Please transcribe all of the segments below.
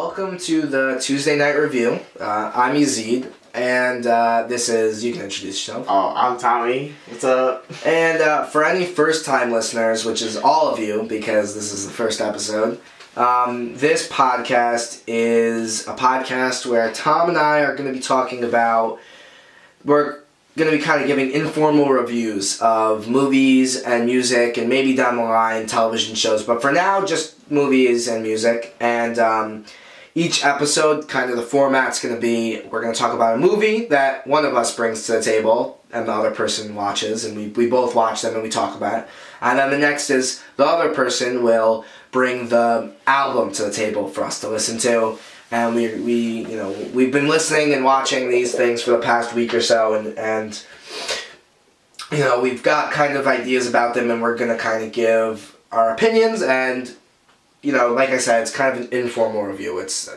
welcome to the Tuesday Night Review. I'm Yazeed, and this is, you can introduce yourself. Oh, I'm Tommy. What's up? And for any first-time listeners, which is all of you, because this is the first episode, this podcast is a podcast where Tom and I are going to be talking about, we're going to be kind of giving informal reviews of movies and music, and maybe down the line television shows, but for now, just movies and music. And each episode, kind of the format's going to be, we're going to talk about a movie that one of us brings to the table and the other person watches, and we both watch them and we talk about it. And then the next is the other person will bring the album to the table for us to listen to. And we've been listening and watching these things for the past week or so, and we've got kind of ideas about them, and we're going to kind of give our opinions. And like I said, it's kind of an informal review. It's,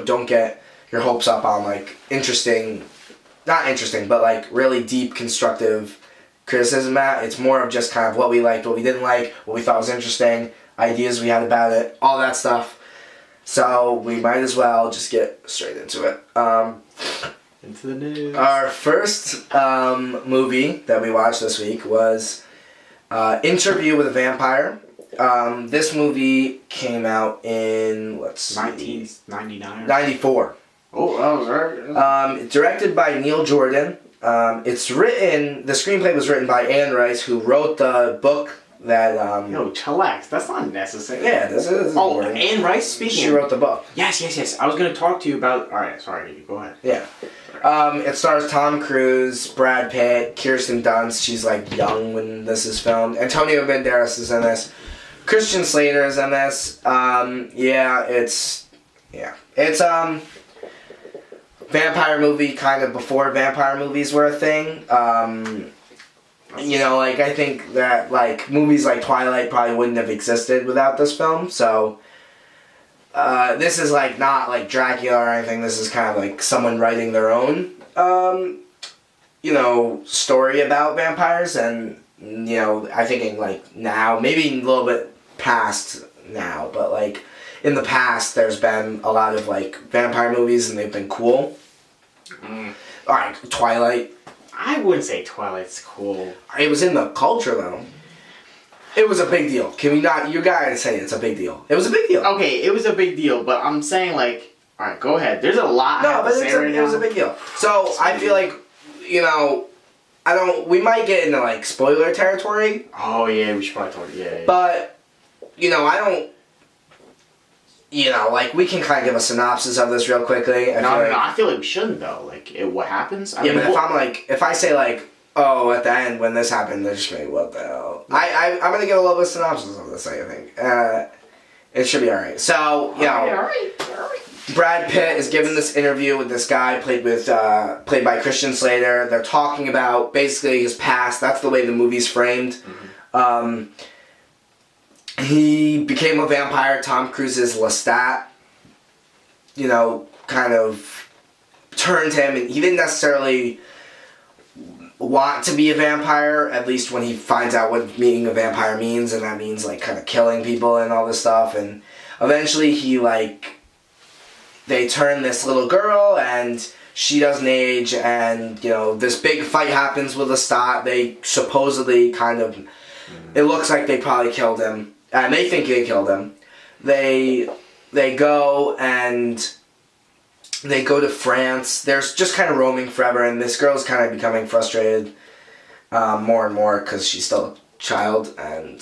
don't get your hopes up on not interesting, but really deep, constructive criticism. It's more of just kind of what we liked, what we didn't like, what we thought was interesting, ideas we had about it, all that stuff. So we might as well just get straight into it. Into the news. Our first movie that we watched this week was Interview with a Vampire. This movie came out in, 1999? 94. Oh, that was right. Directed by Neil Jordan. It's written, the screenplay was written by Anne Rice, who wrote the book that... chillax. That's not necessary. Yeah, this is important. Anne Rice speaking. She wrote the book. Yes. I was going to talk to you about... Alright, sorry. Go ahead. Yeah. It stars Tom Cruise, Brad Pitt, Kirsten Dunst. She's young when this is filmed. Antonio Banderas is in this. Christian Slater is in this. It's vampire movie kind of before vampire movies were a thing. I think that movies like Twilight probably wouldn't have existed without this film. So this is not Dracula or anything. This is kind of someone writing their own story about vampires. And I think in now, maybe a little bit past now, but in the past there's been a lot of vampire movies and they've been cool. Alright, Twilight. I wouldn't say Twilight's cool. It was in the culture though. It was a big deal. Can we not? You gotta say it's a big deal. It was a big deal. Okay, it was a big deal, but I'm saying alright, go ahead. There's a lot. No, but it was a big deal. So I feel we might get into spoiler territory. Oh yeah, we should probably talk. Yeah. But I don't. We can kind of give a synopsis of this real quickly. I feel like we shouldn't though. What happens? But if I say oh, at the end when this happened, they're just like, what the hell? I'm gonna give a little bit of synopsis of this. I think it should be all right. So all right. Brad Pitt is giving this interview with this guy played by Christian Slater. They're talking about basically his past. That's the way the movie's framed. Mm-hmm. He became a vampire. Tom Cruise's Lestat, kind of turned him, and he didn't necessarily want to be a vampire, at least when he finds out what being a vampire means, and that means kind of killing people and all this stuff. And eventually he they turn this little girl, and she doesn't age, and this big fight happens with Lestat. They supposedly it looks like they probably killed him. And they think they killed him. They go to France. They're just kind of roaming forever, and this girl's kind of becoming frustrated more and more because she's still a child, and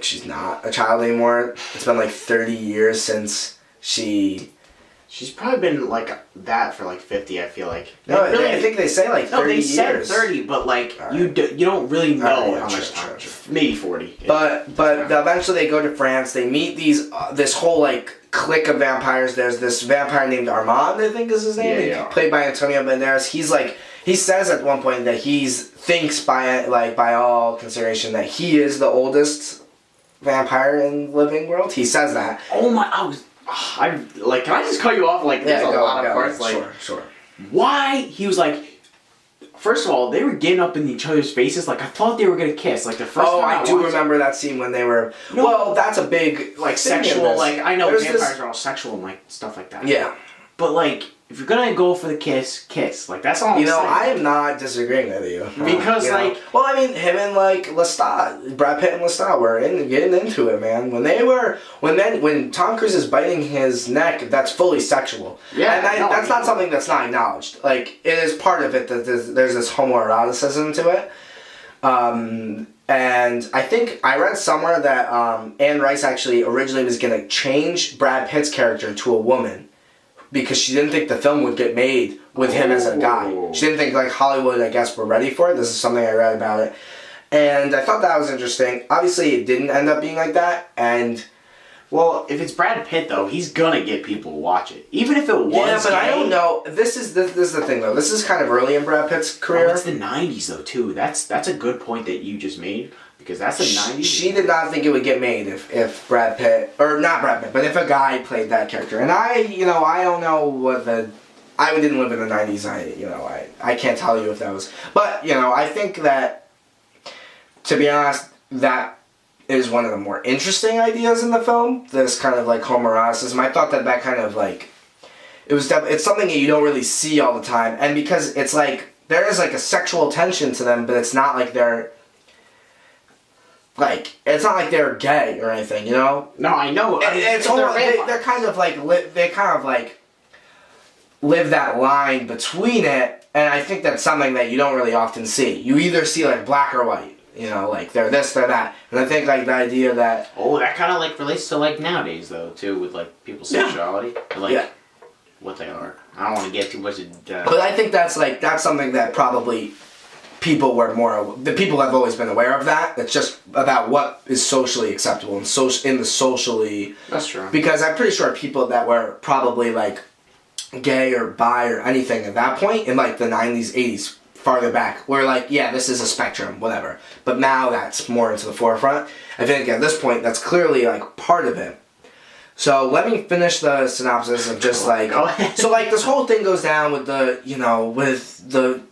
she's not a child anymore. It's been 30 years since She's probably been that for 50. I feel like. No, I think they say 30 No, they years. said 30, but you don't really know how much time. Maybe 40. Yeah. But eventually they go to France. They meet this whole clique of vampires. There's this vampire named Armand, I think is his name. Yeah. Played by Antonio Banderas. He's he says at one point that he thinks by all consideration that he is the oldest vampire in the living world. He says that. Oh my! can I just cut you off? There's a lot of parts. Sure. Why he was first of all, they were getting up in each other's faces. Like, I thought they were going to kiss. Like, the first time I do remember that scene when they were... No, well, that's a big... Like, sexual... Like, I know vampires are all sexual and, like, stuff like that. Yeah. But, like, if you're going to go for the kiss, kiss. Like, that's all I'm saying. I am not disagreeing with you. Because, like... Well, I mean, him and, like, Lestat, Brad Pitt and Lestat were getting into it, man. When Tom Cruise is biting his neck, that's fully sexual. Yeah. And that's not something that's not acknowledged. Like, it is part of it that there's this homoeroticism to it. And I think I read somewhere that Anne Rice actually originally was going to change Brad Pitt's character to a woman. Because she didn't think the film would get made with him as a guy. She didn't think, like, Hollywood, I guess, were ready for it. This is something I read about it. And I thought that was interesting. Obviously, it didn't end up being like that. And, well, if it's Brad Pitt, though, he's gonna get people to watch it. Even if it was yeah, but gay, I don't know. This is the thing, though. This is kind of early in Brad Pitt's career. It's the 90s, though, too. That's a good point that you just made. Because that's the 90s. She did not think it would get made if Brad Pitt, or not Brad Pitt, but if a guy played that character. And I don't know what I didn't live in the 90s. I can't tell you if that was. But, I think that, to be honest, that is one of the more interesting ideas in the film. This kind of, like, homoeroticism. I thought that kind of, like, it's something that you don't really see all the time. And because it's, like, there is, like, a sexual tension to them, but it's not like they're... Like, it's not like they're gay or anything, No, I know. It's almost, they're kind of like, live that line between it, and I think that's something that you don't really often see. You either see, like, black or white, like, they're this, they're that. And I think, like, the idea that... Oh, that kind of, like, relates to, like, nowadays, though, too, with, like, people's sexuality. Yeah. Like, what they are. I don't want to get too much But I think that's something that probably... the people have always been aware of that. It's just about what is socially acceptable and in the socially... That's true. Because I'm pretty sure people that were probably, like, gay or bi or anything at that point, in, like, the 90s, 80s, farther back, were like, yeah, this is a spectrum, whatever. But now that's more into the forefront. I think at this point, that's clearly, like, part of it. So let me finish the synopsis of just, like... So, like, this whole thing goes down with the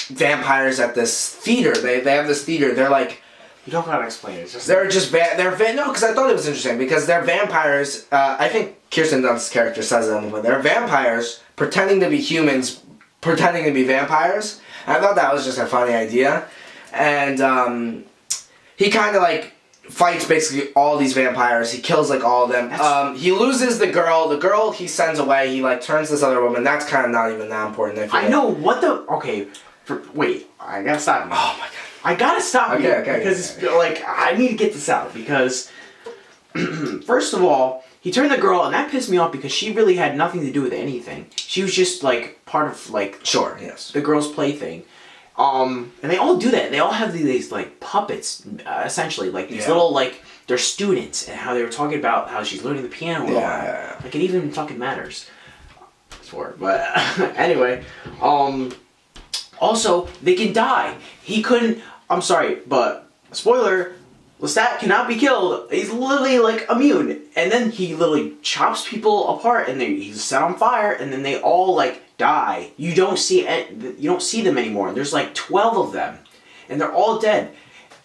vampires at this theater. They have this theater. They're like... You don't gotta explain it. It's just... No, because I thought it was interesting. Because they're vampires... I think Kirsten Dunst's character says it, but they're vampires pretending to be humans, pretending to be vampires. And I thought that was just a funny idea. And he kind of, like, fights basically all these vampires. He kills, like, all of them. He loses the girl. The girl he sends away. He, like, turns this other woman. That's kind of not even that important. I know. What the... Okay... Wait, I gotta stop you. Oh my god. I gotta stop you. Okay. Because, it's, like, I need to get this out. Because, first of all, he turned the girl, and that pissed me off because she really had nothing to do with anything. She was just, like, part of, like... Sure, yes. The girl's plaything. And they all do that. They all have these like, puppets, essentially. Like, these little, like... They're students, and how they were talking about how she's learning the piano. Yeah. Like, it even fucking matters. For it. But, anyway, also, they can die. He couldn't... I'm sorry, but... Spoiler, Lestat cannot be killed. He's literally, like, immune. And then he literally chops people apart, and he's set on fire, and then they all, like, die. You don't see them anymore. There's, like, 12 of them. And they're all dead.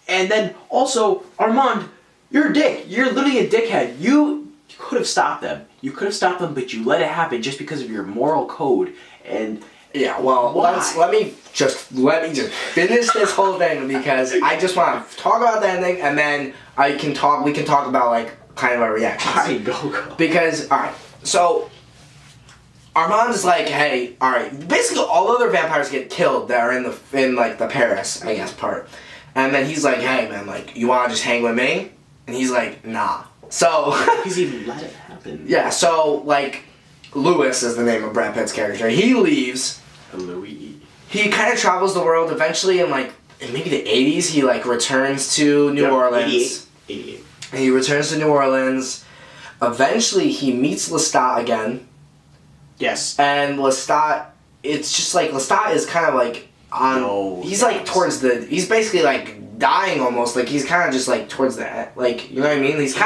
And then, also, Armand, you're a dick. You're literally a dickhead. You could have stopped them. You could have stopped them, but you let it happen just because of your moral code. And... Yeah, well, let me just finish this whole thing because I just want to talk about the ending and then we can talk about, like, kind of our reactions. Alright, go. Because, alright, so Armand is like, hey, alright, basically all other vampires get killed that are in the Paris, I guess, part. And then he's like, hey, man, like, you want to just hang with me? And he's like, nah. So... He's even let it happen. Yeah, so, like, Lewis is the name of Brad Pitt's character. He leaves... Louis. He kind of travels the world. Eventually, in maybe the 80s, he, like, returns to New Orleans. 88. And he returns to New Orleans. Eventually, he meets Lestat again. Yes. And Lestat, it's just like, Lestat is kind of, like, on... No, he's, like, towards the... He's basically, like, dying almost. Like, he's kind of just, like, towards the... Like, you know what I mean? He's,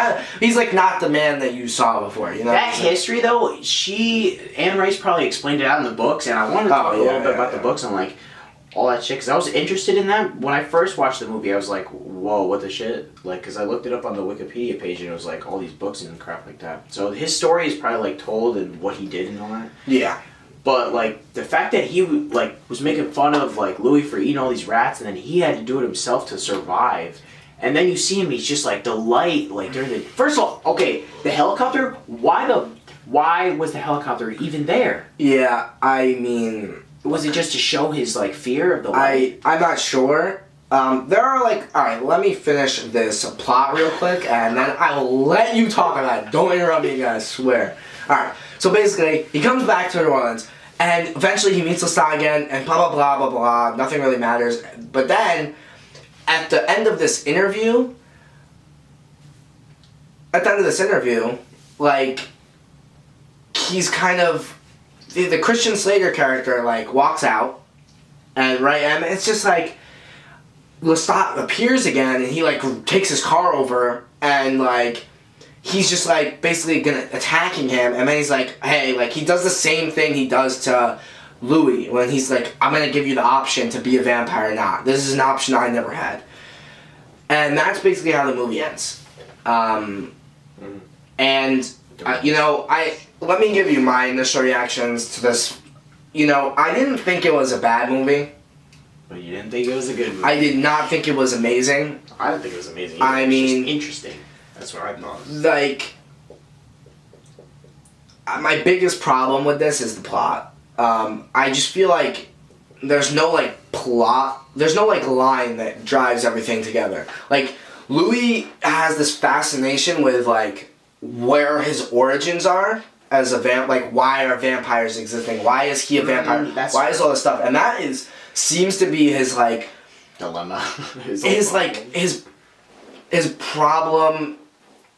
like, not the man that you saw before, you know? That history, though, Anne Rice probably explained it out in the books, and I wanted to talk a little bit about the books, and, like, all that shit. Because I was interested in that. When I first watched the movie, I was like, whoa, what the shit? Like, because I looked it up on the Wikipedia page, and it was like all these books and crap like that. So his story is probably, like, told and what he did and all that. Yeah. But, like, the fact that he, like, was making fun of, like, Louis for eating all these rats, and then he had to do it himself to survive. And then you see him, he's just, like, the light, like, during the... First of all, okay, the helicopter, why was the helicopter even there? Yeah, I mean... Was it just to show his, like, fear of the light? I'm not sure. There are, like... Alright, let me finish this plot real quick, and then I will let you talk about it. Don't interrupt me, guys, I swear. Alright, so basically, he comes back to New Orleans, and eventually he meets Lestat again, and blah, blah, blah, blah, blah. Nothing really matters. But then, at the end of this interview... like... He's kind of... The Christian Slater character, like, walks out, and it's just like Lestat appears again, and he, like, takes his car over, and, like, he's just, like, basically attacking him, and then he's like, hey, like, he does the same thing he does to Louis, when he's like, I'm gonna give you the option to be a vampire or not. This is an option I never had. And that's basically how the movie ends. Let me give you my initial reactions to this. I didn't think it was a bad movie. But you didn't think it was a good movie? I did not think it was amazing. I didn't think it was amazing. I mean... just interesting. That's what I thought. Like... My biggest problem with this is the plot. I just feel like there's no, like, plot... There's no, like, line that drives everything together. Like, Louis has this fascination with, like, where his origins are. As a like, why are vampires existing? Why is he a vampire? Why is all this stuff? And that seems to be his, like... dilemma. his problem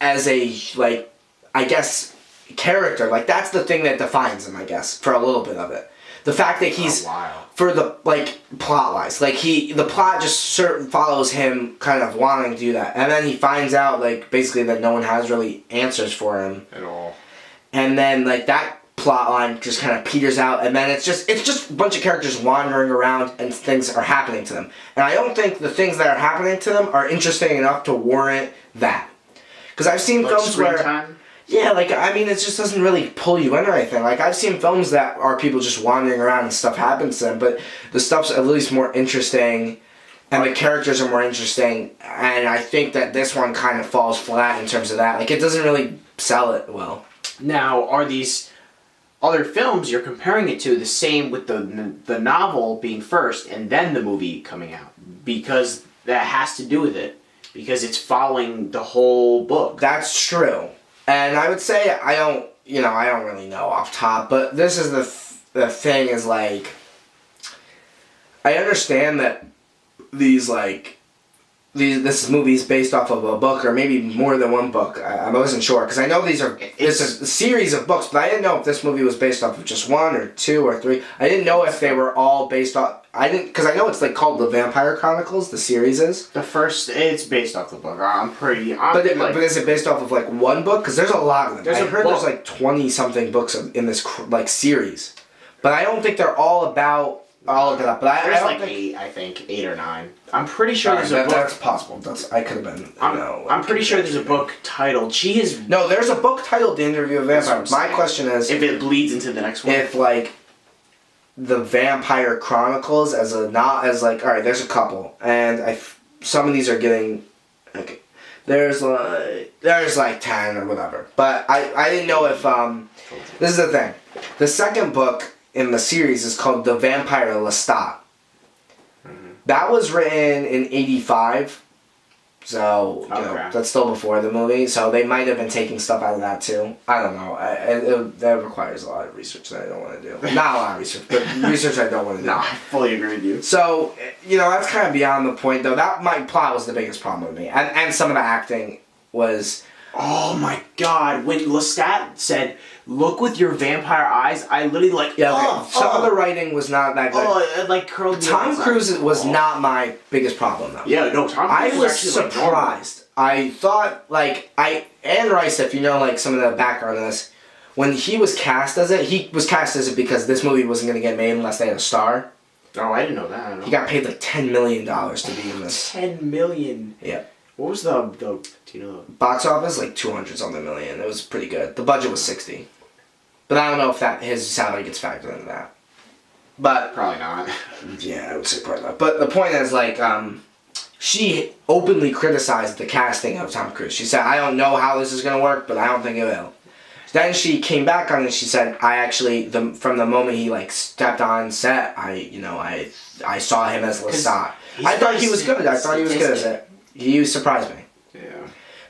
as a, like, I guess, character. Like, that's the thing that defines him, I guess, for a little bit of it. The fact that he's... for the, like, plot-wise. Like, the plot just follows him kind of wanting to do that. And then he finds out, like, basically that no one has really answers for him. At all. And then, like, that plot line just kind of peters out, and then it's just a bunch of characters wandering around, and things are happening to them. And I don't think the things that are happening to them are interesting enough to warrant that. Because I've seen films where... Yeah, like, I mean, it just doesn't really pull you in or anything. Like, I've seen films that are people just wandering around and stuff happens to them, but the stuff's at least more interesting, and the characters are more interesting, and I think that this one kind of falls flat in terms of that. Like, it doesn't really sell it well. Now, are these other films you're comparing it to the same with the novel being first and then the movie coming out? Because that has to do with it. Because it's following the whole book. That's true. And I would say I don't really know off top, but this is the thing is, like, I understand that this movie is based off of a book, or maybe more than one book. I wasn't sure, because I know it's a series of books, but I didn't know if this movie was based off of just one, or two, or three. I didn't know if they were all based off... because I know it's, like, called The Vampire Chronicles, the series is. The first, it's based off the book. But is it based off of, like, one book? Because there's a lot of them. I heard there's, like, 20-something books in this, like, series. But I don't think they're all about... I'll look it up, but there's like 8, I think, 8 or 9. I'm pretty sure there's a book. That's possible. I could have been. I'm pretty sure there's a book titled. No, there's a book titled The Interview of Vampire. My question is, if it bleeds into the next one. If, like, the Vampire Chronicles all right, there's a couple, and some of these are getting, okay, there's like 10 or whatever, but I didn't know if this is the thing. The second book in the series is called The Vampire Lestat. Mm-hmm. That was written in 1985, so that's still before the movie, so they might have been taking stuff out of that too. I don't know. That requires a lot of research that I don't want to do. Not a lot of research, but research I don't want to do. No, I fully agree with you. So, that's kind of beyond the point, though. My plot was the biggest problem with me, and some of the acting was... Oh my god, when Lestat said, "Look with your vampire eyes," I literally some of the writing was not that good. Oh, it like curled me. Tom Cruise was not my biggest problem, though. Yeah, no, Tom Cruise I was surprised. I thought, Anne Rice, if you know, like, some of the background of this, when he was cast as it, because this movie wasn't going to get made unless they had a star. Oh, I didn't know that. He got paid like $10 million to be in this. $10 million. Yeah. What was the do you know? Box office like 200 something million. It was pretty good. The budget was 60, but I don't know if his salary gets factored into that. But probably not. Yeah, I would say probably not. But the point is, like, she openly criticized the casting of Tom Cruise. She said, "I don't know how this is gonna work, but I don't think it will." Then she came back on it and she said, "I actually, from the moment he like stepped on set, I saw him as Lestat. I thought he was good. I thought he was good as it. He surprised me." Yeah.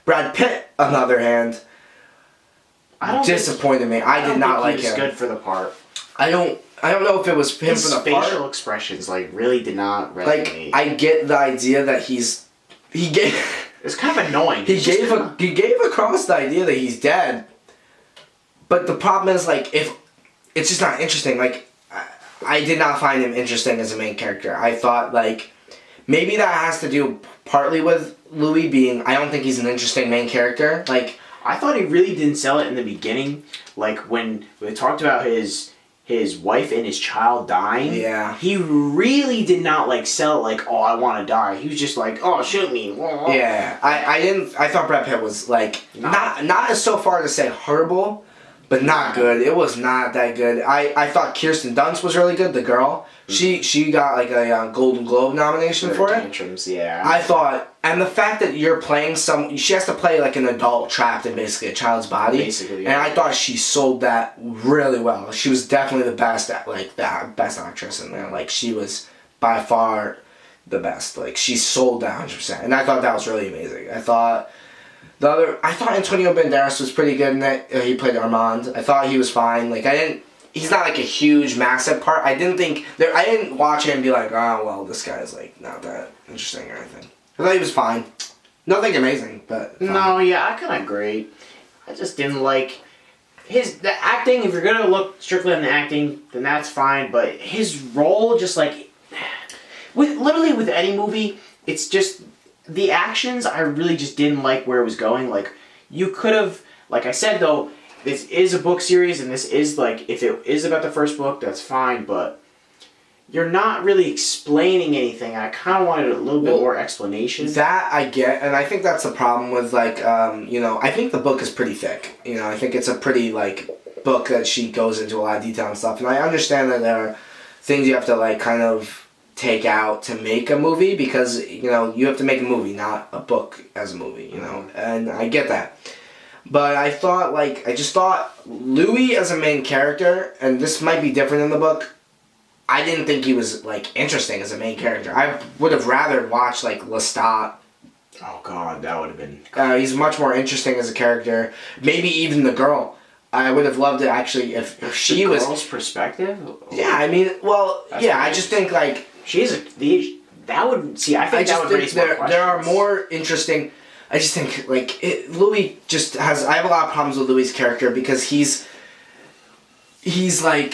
Brad Pitt, on the other hand, disappointed me. I did not like him. He was good for the part. I don't know if it was him for the part. His facial expressions really did not resonate. Like, I get the idea that he gave. It's kind of annoying. He gave across the idea that he's dead. But the problem is, like, if it's just not interesting. Like, I did not find him interesting as a main character. I thought, like, maybe that has to do partly with Louis being. I don't think he's an interesting main character. Like, I thought he really didn't sell it in the beginning. Like when they talked about his wife and his child dying. Yeah. He really did not like sell it like, oh, I want to die. He was just like, oh, shoot me. Yeah. I thought Brad Pitt was like not as so far to say horrible, but not good. It was not that good. I thought Kirsten Dunst was really good, the girl. Mm-hmm. She got like a Golden Globe nomination for tantrums, it. Yeah. I thought, and the fact that you're playing she has to play like an adult trapped in basically a child's body. Basically, yeah. And I thought she sold that really well. She was definitely the best best actress in there. Like, she was by far the best. Like, she sold that 100%. And I thought that was really amazing. I thought Antonio Banderas was pretty good in that. He played Armand. I thought he was fine. Like, he's not like a huge, massive part. I didn't watch him and be like, oh, well, this guy's like not that interesting or anything. I thought he was fine. Nothing amazing, but fine. No, yeah, I kind of agree. I just didn't like the acting. If you're gonna look strictly on the acting, then that's fine. But his role, just like with any movie, it's just the actions. I really just didn't like where it was going. Like, you could have, like I said though, this is a book series, and this is like, if it is about the first book, that's fine. But you're not really explaining anything. I kind of wanted a little bit more explanation. That I get, and I think that's the problem with, like, I think the book is pretty thick. I think it's a pretty, like, book that she goes into a lot of detail and stuff. And I understand that there are things you have to, like, kind of take out to make a movie because, you have to make a movie, not a book as a movie, And I get that. But I just thought Louis as a main character, and this might be different in the book, I didn't think he was, like, interesting as a main character. I would have rather watched, like, Lestat. Oh, God, that would have been... He's much more interesting as a character. Maybe even the girl. I would have loved it, actually, if she was... The girl's perspective? Yeah, I mean, well, that's I just think, like... That would... See, I think that would raise more questions. There are more interesting... I just think, like, Louis just has... I have a lot of problems with Louis' character because he's like,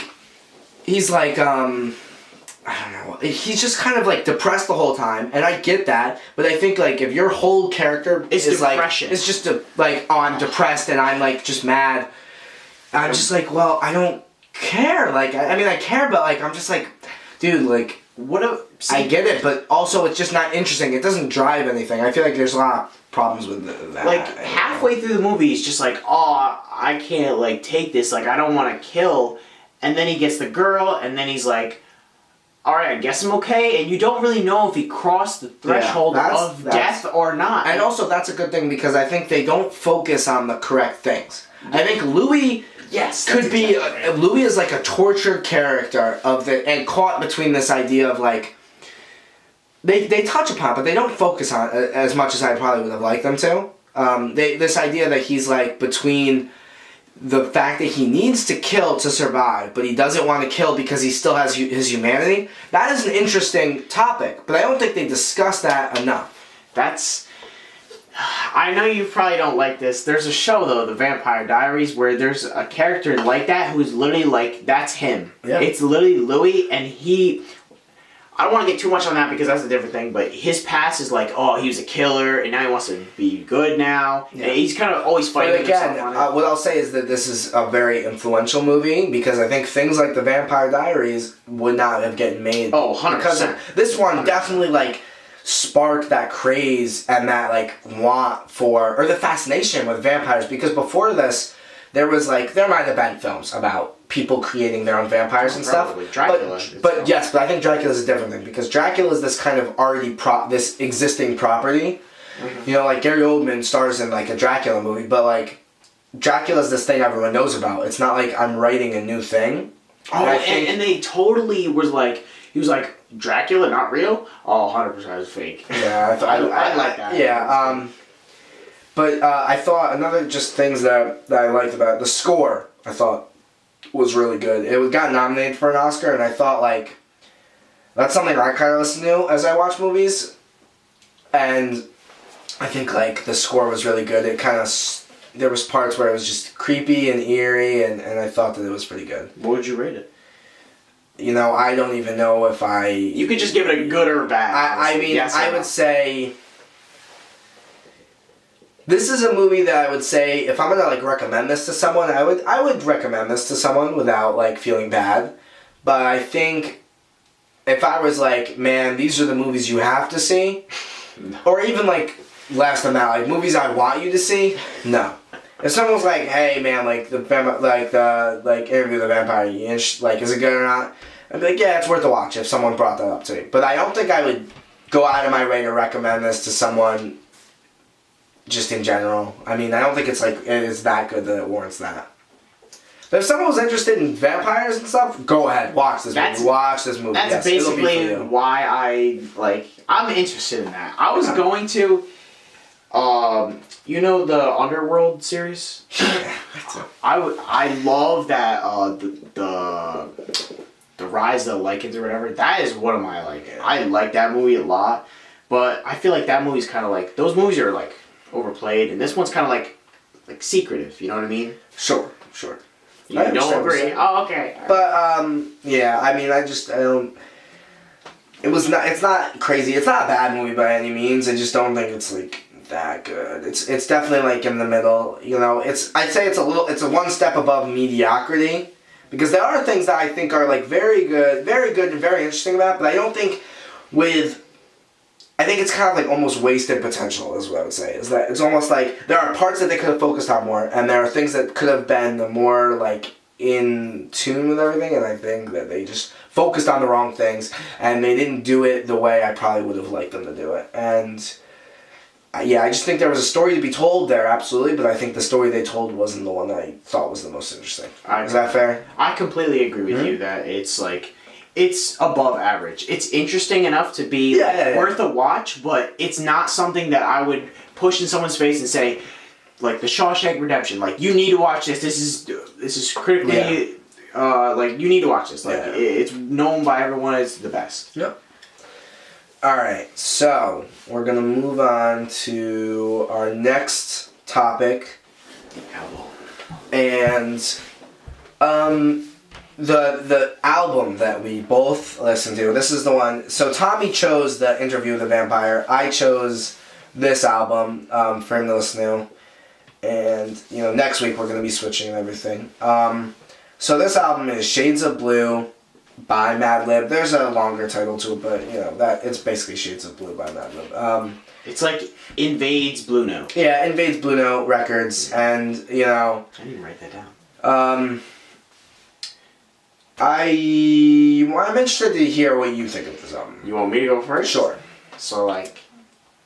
I don't know. He's just kind of, like, depressed the whole time, and I get that, but I think, like, if your whole character is depression. Like, it's just I'm depressed and I'm, like, just mad, I'm just like, well, I don't care. Like, I mean, I care, but, like, I'm just like, dude, like, I get it, but also it's just not interesting. It doesn't drive anything. I feel like there's a lot of problems with that. Like, halfway through the movie, he's just like, oh, I can't, like, take this. Like, I don't want to kill. And then he gets the girl, and then he's like, alright, I guess I'm okay. And you don't really know if he crossed the threshold of death or not. And also, that's a good thing because I think they don't focus on the correct things. I think Louis... Yes, could be Louis is like a tortured character and caught between this idea of, like, they touch upon it, but they don't focus on it as much as I probably would have liked them to. This idea that he's, like, between the fact that he needs to kill to survive, but he doesn't want to kill because he still has his humanity. That is an interesting topic, but I don't think they discuss that enough. I know you probably don't like this. There's a show, though, The Vampire Diaries, where there's a character like that who's literally like, that's him. Yeah. It's literally Louis, and I don't want to get too much on that because that's a different thing, but his past is like, oh, he was a killer, and now he wants to be good now. Yeah. And he's kind of always fighting himself on it. What I'll say is that this is a very influential movie because I think things like The Vampire Diaries would not have gotten made. Oh, 100%. Because this one 100%. Definitely, like, sparked that craze and that, like, want for, or the fascination with vampires, because before this, there might have been films about people creating their own vampires and probably. Stuff. Dracula. But yes, but I think Dracula is a different thing because Dracula is this kind of already this existing property. Mm-hmm. You know, like Gary Oldman stars in like a Dracula movie, but like Dracula is this thing everyone knows about. It's not like I'm writing a new thing. Oh, and they totally was like, he was like, Dracula, not real? Oh, 100% is fake. Yeah, I like that. Yeah, but I thought another just things that I liked about the score, I thought was really good. It got nominated for an Oscar, and I thought like that's something I kind of listen to as I watch movies, and I think like the score was really good. It kind of there was parts where it was just creepy and eerie, and I thought that it was pretty good. What would you rate it? You know, I don't even know if I. You could just give it a good or bad. I mean, yes I would say. This is a movie that I would say, if I'm gonna like recommend this to someone, I would recommend this to someone without like feeling bad. But I think if I was like, man, these are the movies you have to see, or even like less than that, like movies I want you to see, no. If someone was like, hey man, like Interview with the Vampire, like is it good or not? I'd be like, yeah, it's worth a watch if someone brought that up to me. But I don't think I would go out of my way to recommend this to someone. Just in general. I mean, I don't think it's like it is that good that it warrants that. But if someone was interested in vampires and stuff, go ahead, watch this movie. Watch this movie. That's basically why I'm interested in that. I was going to, you know, the Underworld series. I love that the Rise of the Lycans or whatever. That is one of my I like that movie a lot, but I feel like that movie's kind of like those movies are like overplayed, and this one's kind of like secretive. You know what I mean? Sure. You don't agree? Oh, okay. But yeah. I mean, I don't. It's not crazy. It's not a bad movie by any means. I just don't think it's like that good. It's definitely like in the middle. You know, I'd say it's a one step above mediocrity, because there are things that I think are like very good and very interesting about it, but I don't think I think it's kind of like almost wasted potential is what I would say. Is that it's almost like there are parts that they could have focused on more, and there are things that could have been more like in tune with everything, and I think that they just focused on the wrong things, and they didn't do it the way I probably would have liked them to do it. And yeah, I just think there was a story to be told there, absolutely, but I think the story they told wasn't the one that I thought was the most interesting. Is that fair? I completely agree with you that it's like... It's above average. It's interesting enough to be worth a watch, but it's not something that I would push in someone's face and say, like The Shawshank Redemption, like you need to watch this. This is critically, like you need to watch this. Like it's known by everyone as the best. Yep. All right, so we're gonna move on to our next topic, and The album that we both listened to, this is the one, so Tommy chose the Interview with the Vampire, I chose this album for him to listen to, and, you know, next week we're going to be switching and everything. So this album is Shades of Blue by Madlib. There's a longer title to it, but, you know, it's basically Shades of Blue by Madlib. It's like Invades Blue Note. Yeah, Invades Blue Note Records, and, you know... I didn't write that down. I'm interested to hear what you think of this album. You want me to go first? Sure. So, like,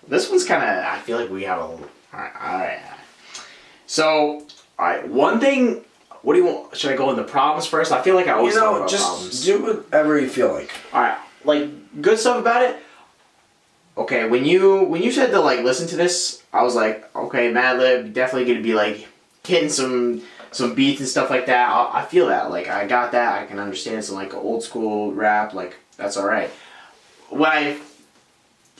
this one's kind of, I feel like we have a... Alright. So, alright, one thing... What do you want? Should I go into problems first? I feel like I always talk about problems. Do whatever you feel like. Alright, like, good stuff about it? Okay, when you said to, like, listen to this, I was like, okay, Madlib, definitely gonna be, like, hitting some beats and stuff like that. I feel that. Like, I got that. I can understand some, like, old school rap. Like, that's alright. When I,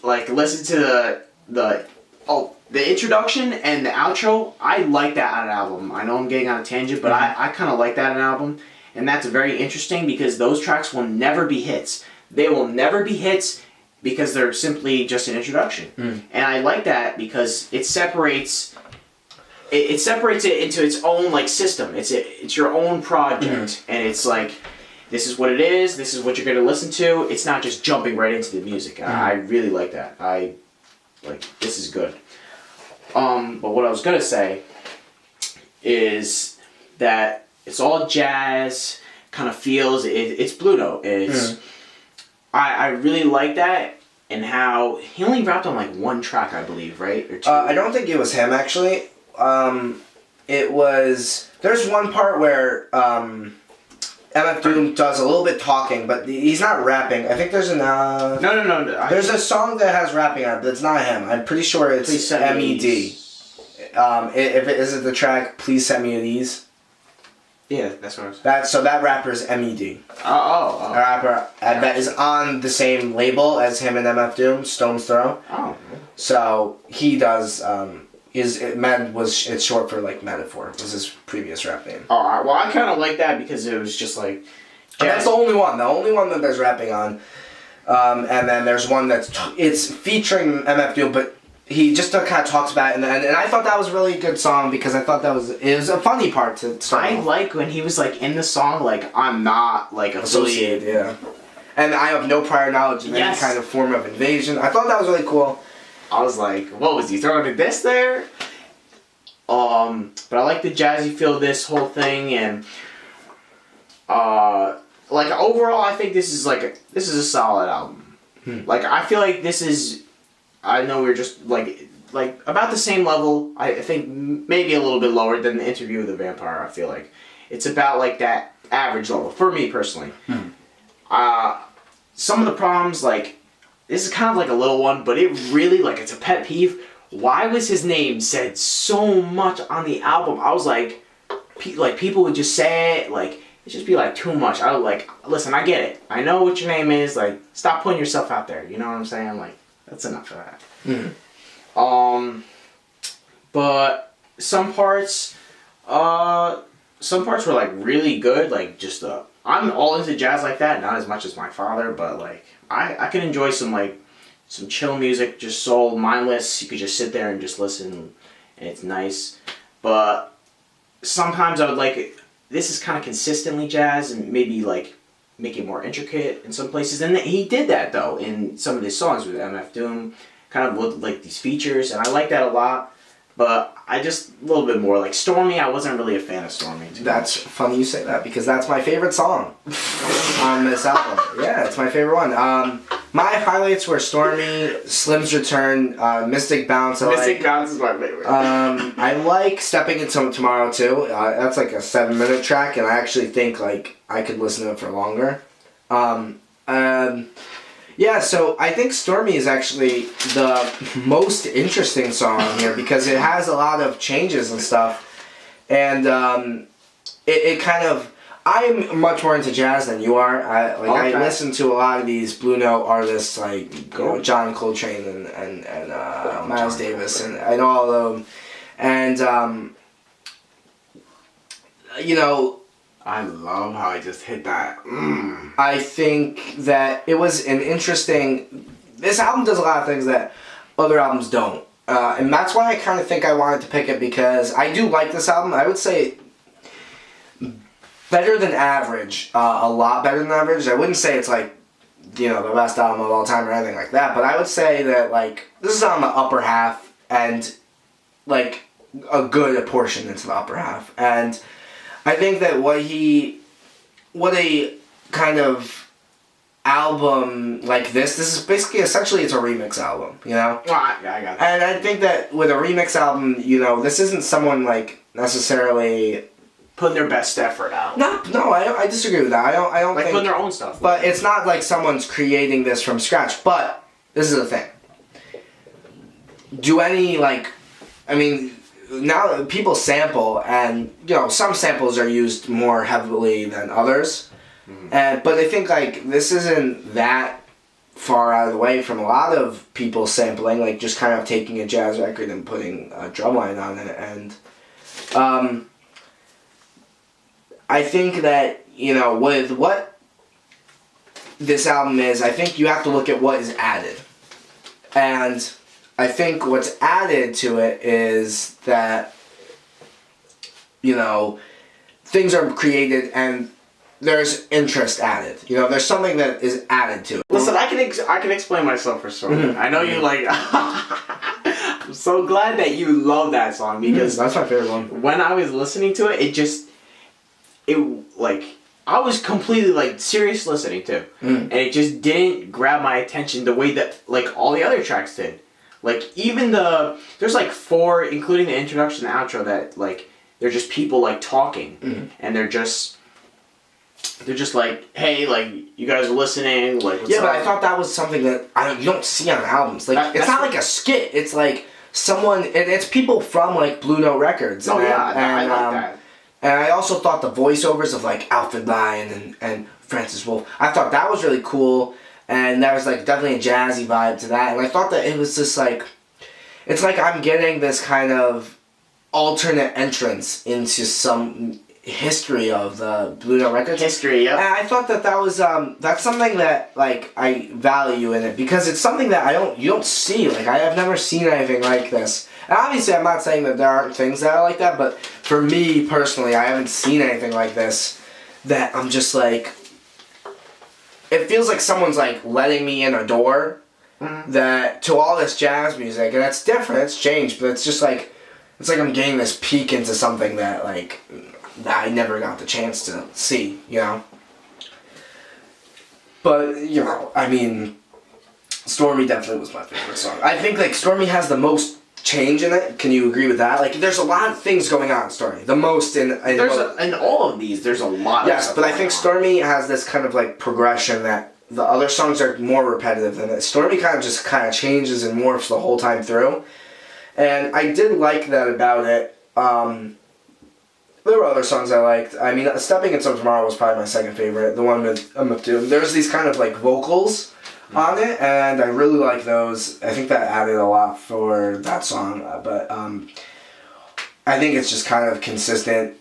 like, listened to the introduction and the outro, I like that on an album. I know I'm getting on a tangent, but I kind of like that on an album. And that's very interesting because those tracks will never be hits. they will never be hits because they're simply just an introduction. And I like that because it separates it into its own like system. It's your own project, and it's like, this is what it is. This is what you're gonna listen to. It's not just jumping right into the music. I really like that. This is good. But what I was gonna say is that it's all jazz kind of feels. It's Blue Note. I really like that, and how he only rapped on like one track, I believe, right? Or two. I don't think it was him actually. It was. There's one part where MF Doom does a little bit talking, but he's not rapping. I think there's an. No. There's a song that has rapping on it, but it's not him. I'm pretty sure it's MED. If it is it the track, Please Send Me These. Yeah, that's what I was. That rapper is MED. Oh. A rapper that is on the same label as him and MF Doom, Stone's Throw. Oh. So he does. It's short for like Metaphor. Was his previous rap name. Oh, well, I kind of like that because it was just like. And that's the only one. The only one that there's rapping on. And then there's one it's featuring MF Doom, but he just kind of talks about it, and I thought that was a really good song because I thought it was a funny part to start. I like when he was like in the song, like, I'm not like affiliated. Yeah. And I have no prior knowledge of any kind of form of invasion. I thought that was really cool. I was like, what was he throwing a diss there? But I like the jazzy feel of this whole thing, and like overall, I think this is a solid album. Like, I feel like this is. I know we're just like about the same level. I think maybe a little bit lower than the Interview with the Vampire. I feel like it's about like that average level for me personally. Some of the problems, like, this is kind of like a little one, but it really, like, it's a pet peeve. Why was his name said so much on the album? I was like people would just say it, like, it'd just be like too much. I was like, listen, I get it. I know what your name is. Like, stop putting yourself out there. You know what I'm saying? Like. That's enough of that. But some parts were like really good. Like, just I'm all into jazz like that. Not as much as my father, but like I can enjoy some chill music, just soul, mindless. You could just sit there and just listen, and it's nice. But sometimes I would like this is kind of consistently jazz, and maybe like. Make it more intricate in some places, and he did that though in some of his songs with MF Doom, kind of with like these features, and I like that a lot. But I just a little bit more like Stormy. I wasn't really a fan of Stormy. That's funny you say that because that's my favorite song on this album. Yeah, it's my favorite one. My highlights were Stormy, Slim's Return, Mystic Bounce. Mystic Bounce is my favorite. I like Stepping Into Tomorrow too. That's like a 7-minute track, and I actually think like I could listen to it for longer. Yeah, so I think Stormy is actually the most interesting song on here because it has a lot of changes and stuff, and it kind of. I'm much more into jazz than you are. I listen to a lot of these Blue Note artists like John Coltrane and Miles Davis and all of them, and I love how I just hit that. I think that it was an interesting. This album does a lot of things that other albums don't, and that's why I kind of think I wanted to pick it because I do like this album. I would say. Better than average, a lot better than average. I wouldn't say it's like, the best album of all time or anything like that, but I would say that like this is on the upper half and like a good portion into the upper half. And I think that what a kind of album like this is basically essentially it's a remix album, Well, I got that. And I think that with a remix album, this isn't someone like necessarily. Putting their best effort out. No, I disagree with that. I don't like think putting their own stuff. But it's not like someone's creating this from scratch. But this is the thing. Now people sample, and some samples are used more heavily than others. But I think like this isn't that far out of the way from a lot of people sampling, like just kind of taking a jazz record and putting a drum line on it, and. I think that, with what this album is, I think you have to look at what is added. And I think what's added to it is that, you know, things are created and there's interest added. You know, there's something that is added to it. Listen, I can explain myself for Stormy. Mhm. I know you like. I'm so glad that you love that song because That's my favorite one. when I was listening to it, I was completely like serious listening to, and it just didn't grab my attention the way that like all the other tracks did. Like even there's like 4, including the introduction and outro, that like they're just people like talking, and they're just like, hey, like you guys are listening, like what's Yeah, but up? I thought that was something that you don't see on albums. Like it's not like a skit. It's like someone. It's people from like Blue Note Records. Oh and, yeah, I and, like that. And I also thought the voiceovers of like Alfred Lion and Francis Wolf, I thought that was really cool. And there was like definitely a jazzy vibe to that. And I thought that it was just like, it's like I'm getting this kind of alternate entrance into some history of the Blue Note Records. History, yeah. And I thought that was that's something that like I value in it because it's something that you don't see. Like I have never seen anything like this. And obviously I'm not saying that there aren't things that are like that, but for me personally, I haven't seen anything like this that I'm just like, it feels like someone's like letting me in a door that to all this jazz music, and it's different, it's changed, but it's just like, it's like I'm getting this peek into something that like that I never got the chance to see, you know. But you know, I mean, Stormy definitely was my favorite song. I think like Stormy has the most change in it. Can you agree with that? Like, there's a lot of things going on in Stormy. The most in all of these, there's a lot. Yes, of but I think Stormy has this kind of like progression that the other songs are more repetitive than it. Stormy kind of changes and morphs the whole time through, and I did like that about it. There were other songs I liked. I mean, Stepping Into Tomorrow was probably my second favorite. The one with Doom. There's these kind of like vocals on it, and I really like those. I think that added a lot for that song, but I think it's just kind of consistent,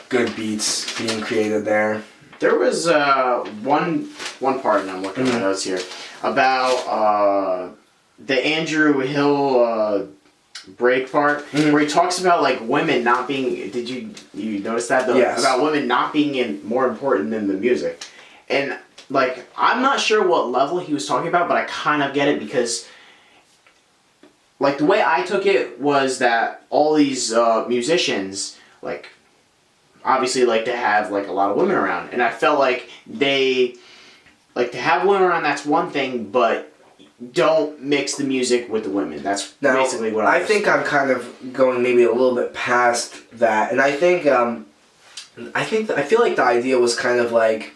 good beats being created there. There was one part, and I'm looking at my notes here, about the Andrew Hill break part, where he talks about like women not being. Did you notice that? Yes. About women not being more important than the music, and like I'm not sure what level he was talking about, but I kind of get it because. Like the way I took it was that all these musicians like obviously like to have like a lot of women around, and I felt like they like to have women around. That's one thing, but don't mix the music with the women. That's basically what I think I'm kind of going maybe a little bit past that, and I feel like the idea was kind of like.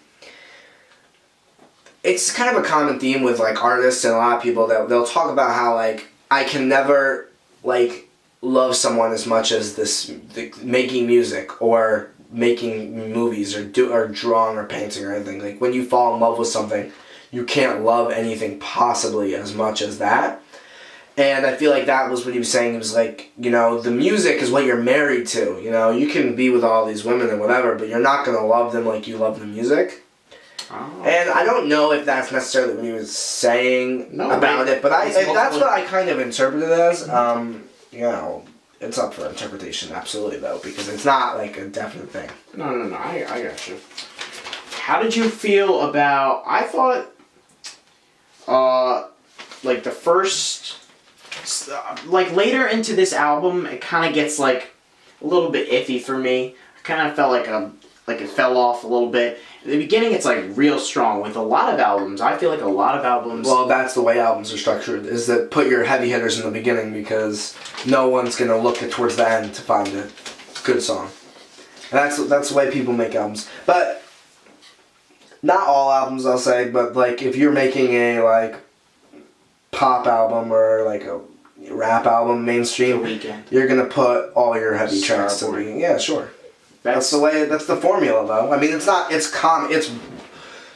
It's kind of a common theme with like artists and a lot of people that they'll talk about how like I can never like love someone as much as making music or making movies or drawing or painting or anything. Like when you fall in love with something, you can't love anything possibly as much as that. And I feel like that was what he was saying. He was like, you know, the music is what you're married to. You know, you can be with all these women and whatever, but you're not gonna love them like you love the music. Oh. And I don't know if that's necessarily what he was saying about it, but that's what I kind of interpreted it as. You know, it's up for interpretation, absolutely, though, because it's not like a definite thing. No, I got you. How did you feel about, I thought, like the first, like later into this album, it kind of gets like a little bit iffy for me. I kind of felt like it fell off a little bit. In the beginning, it's like real strong. With a lot of albums, I feel like a lot of albums. Well, that's the way albums are structured. Is that put your heavy hitters in the beginning because no one's gonna look towards the end to find a good song. And that's the way people make albums. But not all albums, I'll say. But like if you're making a like pop album or like a rap album, mainstream, you're gonna put all your heavy tracks to the beginning. Yeah, sure. That's the way. That's the formula, though. I mean, it's not. It's common. It's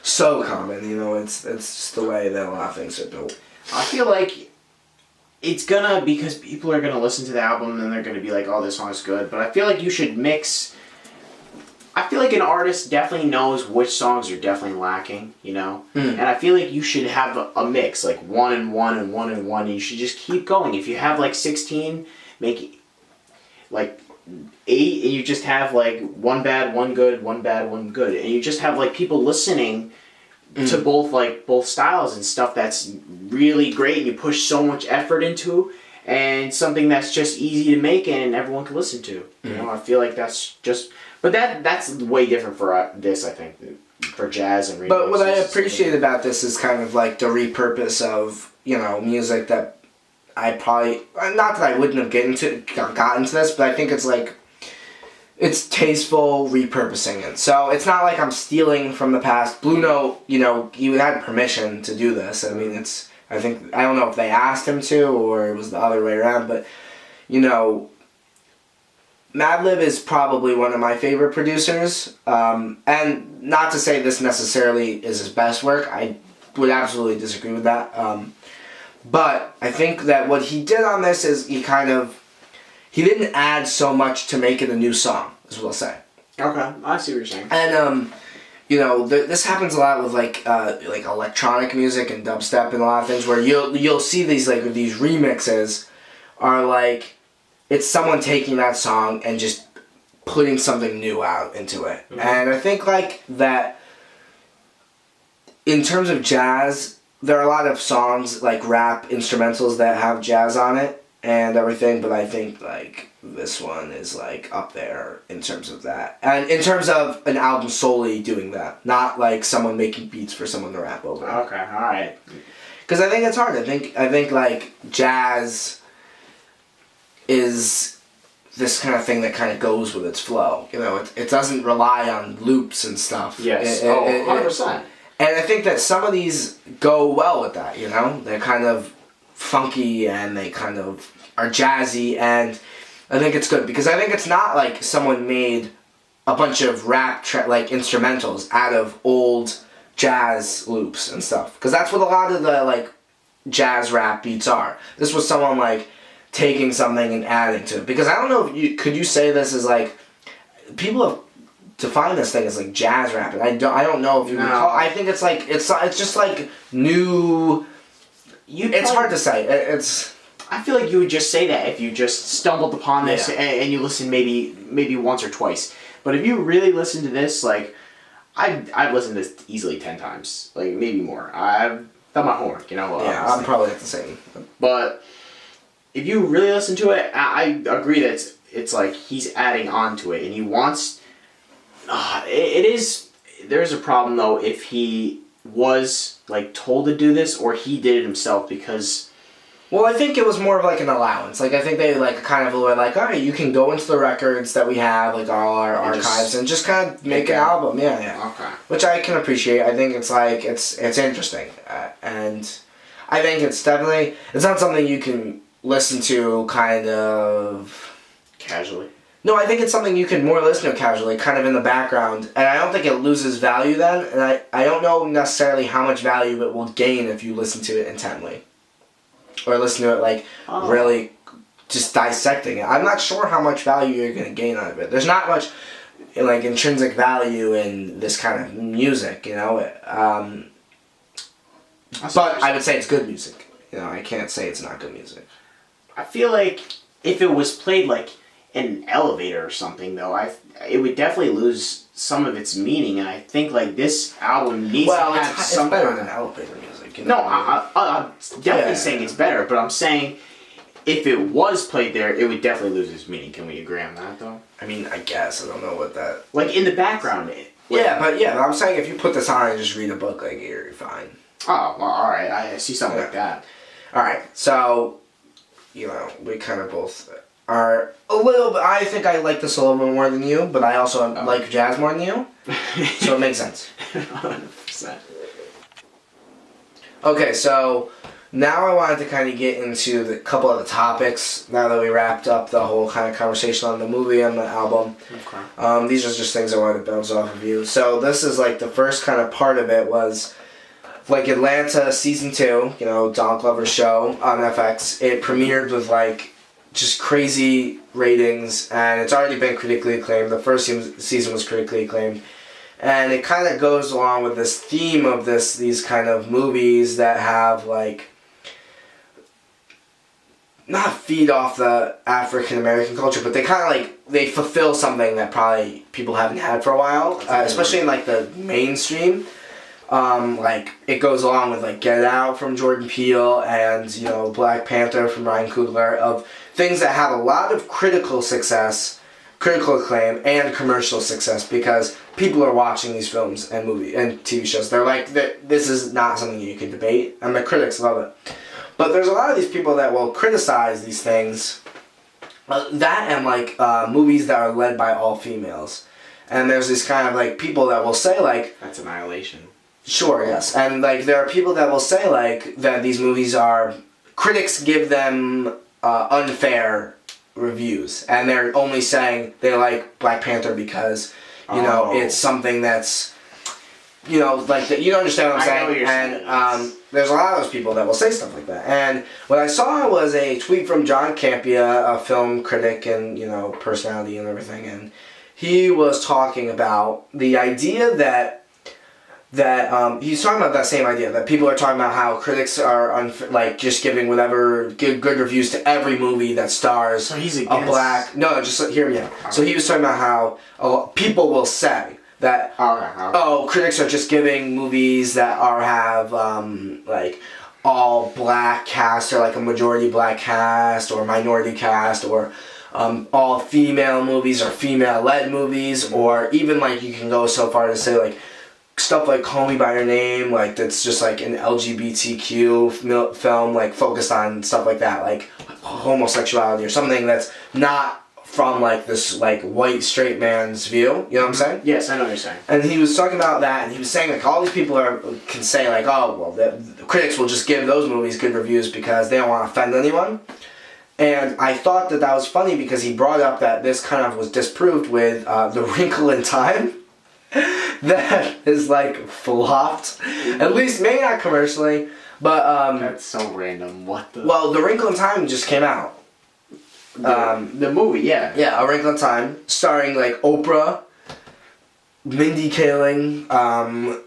so common. You know, it's just the way that a lot of things are built. I feel like it's gonna because people are gonna listen to the album and they're gonna be like, "Oh, this song is good." But I feel like you should mix I feel like an artist definitely knows which songs are definitely lacking, you know? Mm. And I feel like you should have a mix, like 1 and 1 and 1 and 1, and you should just keep going. If you have like 16, make like 8, and you just have like 1 bad, 1 good, 1 bad, 1 good, and you just have like people listening to both styles and stuff that's really great, and you push so much effort into, and something that's just easy to make and everyone can listen to. You know, I feel like that's just... But that's way different for this, I think, for jazz and remixes. But what I appreciate about this is kind of like the repurpose of, you know, music that I probably... Not that I wouldn't have gotten to this, but I think it's like... It's tasteful repurposing it. So it's not like I'm stealing from the past. Blue Note, you know, he had permission to do this. I mean, it's... I don't know if they asked him to or it was the other way around, but, you know... Madlib is probably one of my favorite producers, and not to say this necessarily is his best work. I would absolutely disagree with that. But I think that what he did on this is he didn't add so much to make it a new song, is what I'll say. Okay, I see what you're saying. And you know, this happens a lot with like electronic music and dubstep and a lot of things where you'll see these remixes are like. It's someone taking that song and just putting something new out into it. Mm-hmm. And I think like that in terms of jazz, there are a lot of songs like rap instrumentals that have jazz on it and everything, but I think like this one is like up there in terms of that. And in terms of an album solely doing that, not like someone making beats for someone to rap over. Okay, alright. Because I think it's hard. I think like jazz is this kind of thing that kind of goes with its flow. You know, it doesn't rely on loops and stuff. Yes, 100%. And I think that some of these go well with that, you know? They're kind of funky and they kind of are jazzy, and I think it's good because I think it's not like someone made a bunch of rap instrumentals out of old jazz loops and stuff. Because that's what a lot of the like jazz rap beats are. This was someone like taking something and adding to it. Because I don't know if could you say this is like, people have defined this thing as like jazz rap, and I don't know if you can call. I think it's like it's just like new. It's hard to say. I feel like you would just say that if you just stumbled upon this and you listened maybe once or twice. But if you really listen to this, like I've listened to this easily 10 times, like maybe more. I've done my homework, you know. Yeah, I'm probably at the same. But if you really listen to it, I agree that it's like he's adding on to it, and he wants... There's a problem, though, if he was, like, told to do this, or he did it himself, because... Well, I think it was more of, like, an allowance. Like, I think they, like, kind of were like, alright, you can go into the records that we have, like, all our archives, and just kind of make an album. Yeah. Okay. Which I can appreciate. I think it's, like, it's interesting. And I think it's definitely... It's not something you can listen to kind of... Casually? No, I think it's something you can more listen to casually, kind of in the background. And I don't think it loses value then. And I don't know necessarily how much value it will gain if you listen to it intently. Or listen to it, like, really just dissecting it. I'm not sure how much value you're going to gain out of it. There's not much, like, intrinsic value in this kind of music, you know? But I would say it's good music. You know, I can't say it's not good music. I feel like if it was played, like, in an elevator or something, though, it would definitely lose some of its meaning, and I think, like, this album needs to have some... It's better than elevator music. You know? No, I'm definitely saying it's better, but I'm saying if it was played there, it would definitely lose its meaning. Can we agree on that, though? I mean, I guess. I don't know what that... Like, in the background, but I'm saying if you put this on and just read a book, like, you're fine. Oh, well, alright, I see something like that. Alright, so... You know, we kind of both are a little bit... I think I like this a little bit more than you, but I also like jazz more than you. So it makes sense. 100%. Okay, so now I wanted to kind of get into the couple of the topics now that we wrapped up the whole kind of conversation on the movie and the album. Okay. These are just things I wanted to bounce off of you. So this is like the first kind of part of it was... Like Atlanta Season 2, you know, Donald Glover's show on FX, it premiered with like just crazy ratings, and it's already been critically acclaimed. The first season was critically acclaimed. And it kind of goes along with this theme of these kind of movies that have, like, not feed off the African American culture, but they kind of, like, they fulfill something that probably people haven't had for a while, especially in, like, the mainstream. Like, it goes along with, like, Get Out from Jordan Peele and, you know, Black Panther from Ryan Coogler, of things that have a lot of critical acclaim, and commercial success, because people are watching these films and TV shows. They're like, this is not something you can debate, and the critics love it. But there's a lot of these people that will criticize these things, that and, like, movies that are led by all females. And there's these kind of, like, people that will say, like... That's Annihilation. Sure, yes. And, like, there are people that will say, like, that these movies are... Critics give them unfair reviews. And they're only saying they like Black Panther because, you know, it's something that's... You know, like, you don't understand what I'm saying? I know what you're saying. And there's a lot of those people that will say stuff like that. And what I saw was a tweet from John Campea, a film critic and, you know, personality and everything. And he was talking about the idea that he's talking about that same idea, that people are talking about how critics are like just giving whatever good reviews to every movie that stars so he's a black... No, just hear me out. So he was talking about how people will say that, oh, critics are just giving movies that have like all black cast, or like a majority black cast or minority cast, or all female movies or female-led movies, or even, like, you can go so far to say, like, stuff like Call Me By Your Name, like, that's just, like, an LGBTQ film, like, focused on stuff like that, like homosexuality or something that's not from, like, this, like, white straight man's view. You know what I'm saying? Yes, I know what you're saying. And he was talking about that, and he was saying, like, all these people can say, like, oh, well, the critics will just give those movies good reviews because they don't want to offend anyone. And I thought that was funny because he brought up that this kind of was disproved with The Wrinkle in Time. That is, like, flopped. At least, maybe not commercially, but... That's so random. What the... Well, The Wrinkle in Time just came out. The movie, yeah. Yeah, A Wrinkle in Time, starring, like, Oprah, Mindy Kaling,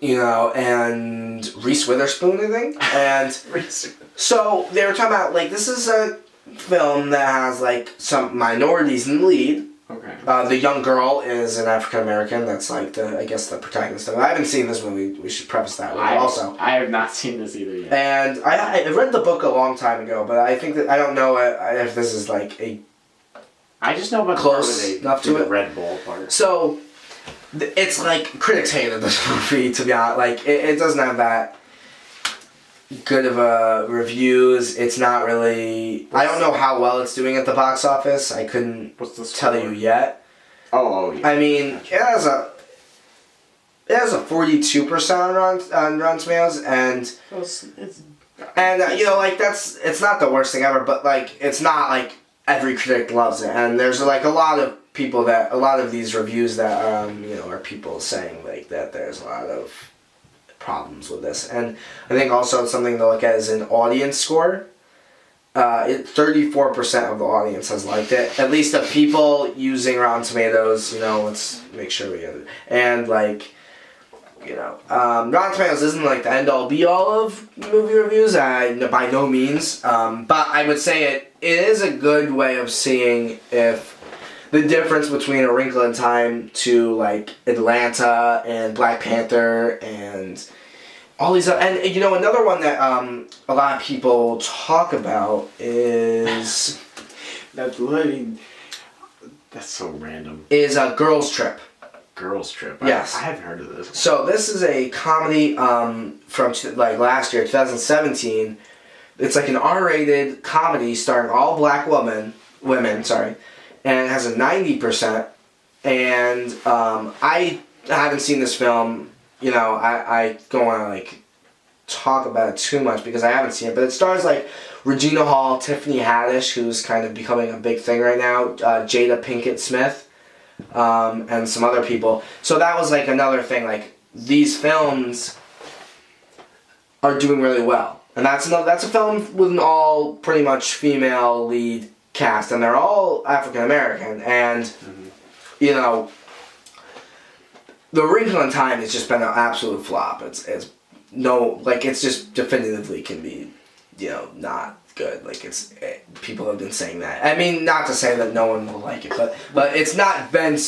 you know, and Reese Witherspoon, I think. And so they were talking about, like, this is a film that has, like, some minorities in the lead. Okay. The young girl is an African American. That's, like, the protagonist of it. I haven't seen this movie. We should preface that with also. I have not seen this either yet. And I read the book a long time ago, but I think that I don't know if this is, like, a... I just know about close enough to the it. Red Bull part. So, it's like, critics hated this movie, to be honest. Like, it doesn't have that good of a reviews. It's not really... I don't know how well it's doing at the box office. I couldn't tell you yet. Oh, yeah. I mean, gotcha. It has a 42% on Rotten Tomatoes, and you know, like, it's not the worst thing ever, but, like, it's not like every critic loves it, and there's, like, a lot of these reviews that you know, are people saying, like, that there's a lot of problems with this. And I think also it's something to look at is an audience score. 34% of the audience has liked it. At least of people using Rotten Tomatoes, you know, let's make sure we get it. And, like, you know, Rotten Tomatoes isn't, like, the end-all be-all of movie reviews, by no means. But I would say it is a good way of seeing if the difference between A Wrinkle in Time to, like, Atlanta and Black Panther and all these other... And, you know, another one that a lot of people talk about is... That's so random. Is a Girls Trip. Girls Trip? Yes. I haven't heard of this one. So this is a comedy from, like, last year, 2017. It's like an R-rated comedy starring all black women, and it has a 90%. And I haven't seen this film. You know, I don't want to, like, talk about it too much because I haven't seen it. But it stars, like, Regina Hall, Tiffany Haddish, who's kind of becoming a big thing right now, Jada Pinkett Smith, and some other people. So that was, like, another thing. Like, these films are doing really well. And that's a film with an all pretty much female lead cast, and they're all African American, and you know, The Wrinkle in Time has just been an absolute flop. It's just definitively can be, you know, not good. Like people have been saying that. I mean, not to say that no one will like it, but it's not been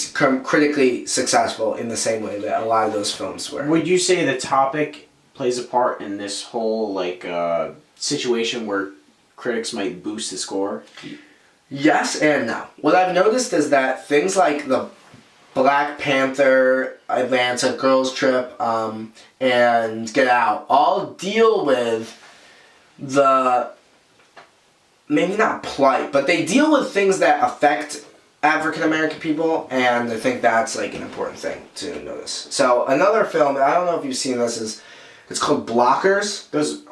critically successful in the same way that a lot of those films were. Would you say the topic plays a part in this whole situation where critics might boost the score? Yes and no. What I've noticed is that things like the Black Panther, Atlanta, Girls Trip, and Get Out all deal with the, maybe not plight, but they deal with things that affect African American people, and I think that's like an important thing to notice. So another film, I don't know if you've seen this, it's called Blockers. This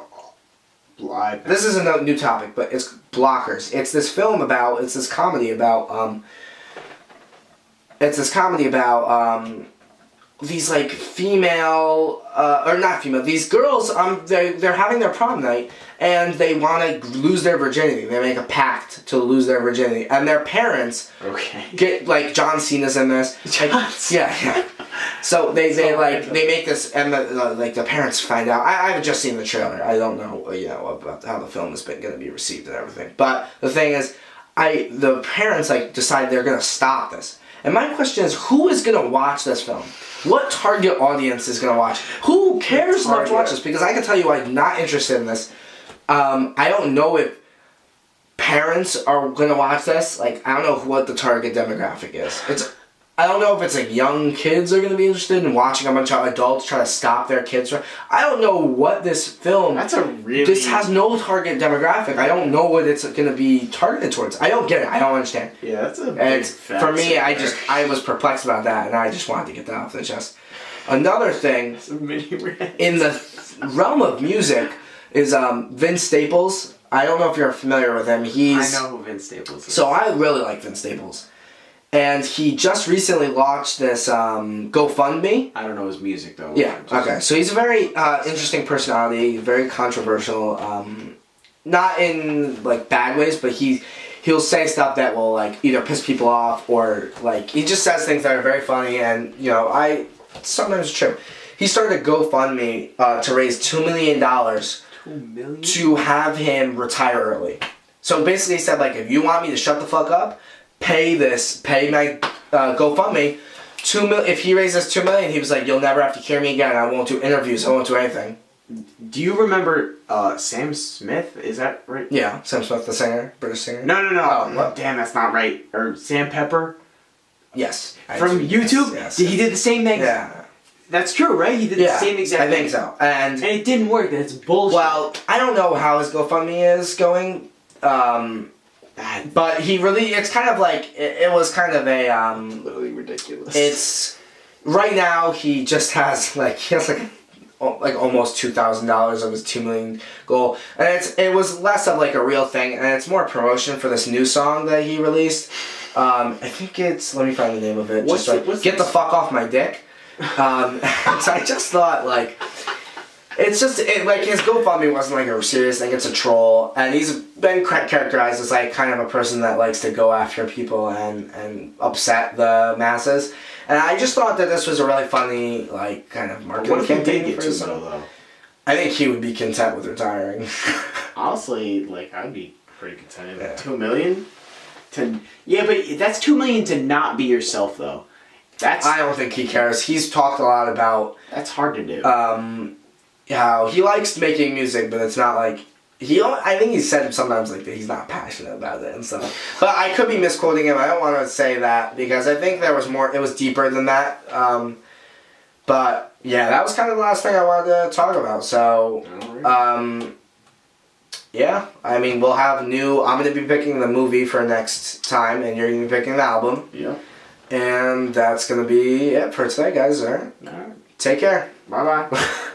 isn't a new topic, but it's Blockers. It's this film about, it's this comedy about these like female, or not female, these girls, they're having their prom night, and they want to lose their virginity. They make a pact to lose their virginity, and their parents get, like, John Cena's in this. Yeah. So they make this, and the parents find out. I've just seen the trailer. I don't know, you know, about how the film is going to be received and everything. But the thing is, the parents decide they're going to stop this. And my question is, who is going to watch this film? What target audience is going to watch? Who cares enough to watch this? Because I can tell you I'm not interested in this. I don't know if parents are going to watch this. Like, I don't know what the target demographic is. I don't know if it's like young kids are going to be interested in watching a bunch of adults try to stop their kids from. I don't know what this film. This has no target demographic. I don't know what it's going to be targeted towards. I don't get it. I don't understand. Yeah, that's a big fact. For me, I was perplexed about that, and I just wanted to get that off the chest. Another thing in the realm of music is Vince Staples. I don't know if you're familiar with him. I know who Vince Staples is. So I really like Vince Staples. And he just recently launched this GoFundMe. I don't know his music, though. Yeah, okay. So he's a very interesting personality, very controversial. Not in, like, bad ways, but he'll say stuff that will, like, either piss people off or, like, he just says things that are very funny, and, you know, sometimes it's true. He started a GoFundMe to raise $2 million $2 million? to have him retire early. So basically he said, like, if you want me to shut the fuck up, pay my GoFundMe $2 million. If he raises $2 million, he was like, you'll never have to hear me again. I won't do interviews. I won't do anything. Do you remember Sam Smith? Is that right? Yeah, Sam Smith, the singer, British singer. No. Oh, what? Damn, that's not right. Or Sam Pepper? Yes. From YouTube? Yes. He did the same thing. Yeah. That's true, right? He did the same exact thing. I think so. And it didn't work. That's bullshit. Well, I don't know how his GoFundMe is going. But it's kind of like, it was kind of a, literally ridiculous. It's, right now he just has, he has almost $2,000 of his $2 million goal. And it was less of like a real thing, and it's more promotion for this new song that he released. I think it's, let me find the name of it. Get the fuck off my dick. So I just thought, it's just, his GoFundMe wasn't a serious thing, it's a troll, and he's been characterized as kind of a person that likes to go after people and upset the masses. And I just thought that this was a really funny, kind of marketing campaign for him. Though? I think he would be content with retiring. Honestly, I'd be pretty content. Yeah. $2 million? Yeah, but that's $2 million to not be yourself, though. I don't think he cares. He's talked a lot about... That's hard to do. How he likes making music, but it's not I think he said sometimes that he's not passionate about it and stuff. But I could be misquoting him. I don't want to say that because I think there was more. It was deeper than that. But yeah, that was kind of the last thing I wanted to talk about. So, yeah. I mean, we'll have I'm going to be picking the movie for next time, and you're going to be picking the album. Yeah. And that's going to be it for today, guys. All right. All right. Take care. Bye bye.